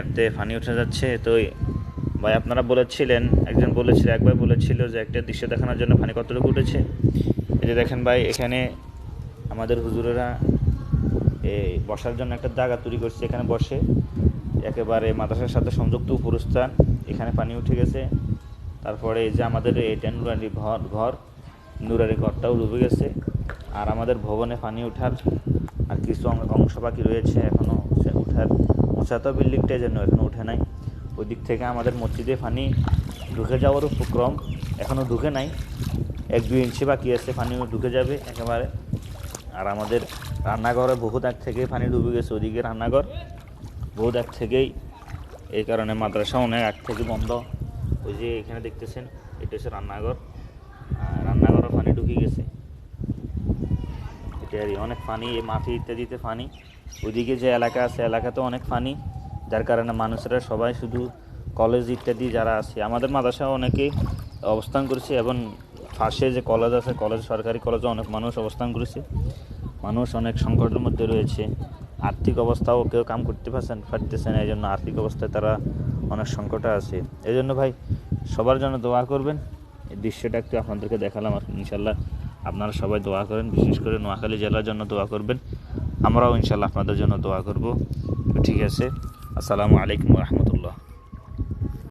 এতে পানি উঠে যাচ্ছে। তো ভাই আপনারা বলেছিলেন, একজন বলেছিল, একবার বলেছিল যে একটা দৃশ্য দেখানোর জন্য পানি কতটুকু উঠেছে। এই যে দেখেন ভাই, এখানে আমাদের হুজুরেরা এই বসার জন্য একটা জায়গা তৈরি করছে, এখানে বসে একেবারে মাদ্রাসার সাথে সংযুক্ত উপরস্থান, এখানে পানি উঠে গেছে। তারপরে এই যে আমাদের এটা নুরানি ঘর, নুরানি ঘরটাও ডুবে গেছে। আর আমাদের ভবনে পানি ওঠার আর কিছু অংশ বাকি রয়েছে এখনও উঠার। মোছাতো বিল্ডিংটাই যেন এখনও উঠে নাই। ওই দিক থেকে আমাদের মসজিদে পানি ঢুকে যাওয়ার উপক্রম, এখনও ঢুকে নাই, 1-2 ইঞ্চি বাকি আছে, পানি ঢুকে যাবে একেবারে। আর আমাদের রান্নাঘরে বহু দাগ থেকেই পানি ডুবে গেছে, ওদিকে রান্নাঘর বহু দাগ থেকেই। এই কারণে মাদ্রাসা অনেক আগ থেকে বন্ধ। ওই যে এখানে দেখতেছেন, এটা হচ্ছে রান্নাঘর, রান্নাঘরও পানি ঢুকে গেছে। এটারই অনেক পানি, এই মাটি ইত্যাদিতে পানি। ওইদিকে যে এলাকা আছে এলাকাতেও অনেক পানি, যার কারণে মানুষেরা সবাই শুধু কলেজ ইত্যাদি যারা আছে, আমাদের মাদ্রাসা অনেকেই অবস্থান করেছে, এবং পাশে যে কলেজ আছে, কলেজ সরকারি কলেজে অনেক মানুষ অবস্থান করেছে। মানুষ অনেক সংকটের মধ্যে রয়েছে, আর্থিক অবস্থাও কেউ কাম করতে পারতেছে না, এই জন্য আর্থিক অবস্থায় তারা অনেক সংকটে আছে। এই জন্য ভাই সবার জন্য দোয়া করবেন। এই দৃশ্যটা একটু আপনাদেরকে দেখালাম, ইনশাল্লাহ আপনারা সবাই দোয়া করেন, বিশেষ করে নোয়াখালী জেলার জন্য দোয়া করবেন। আমরাও ইনশাল্লাহ আপনাদের জন্য দোয়া করব। ঠিক আছে, আসসালামু আলাইকুম ওয়া রাহমাতুল্লাহ।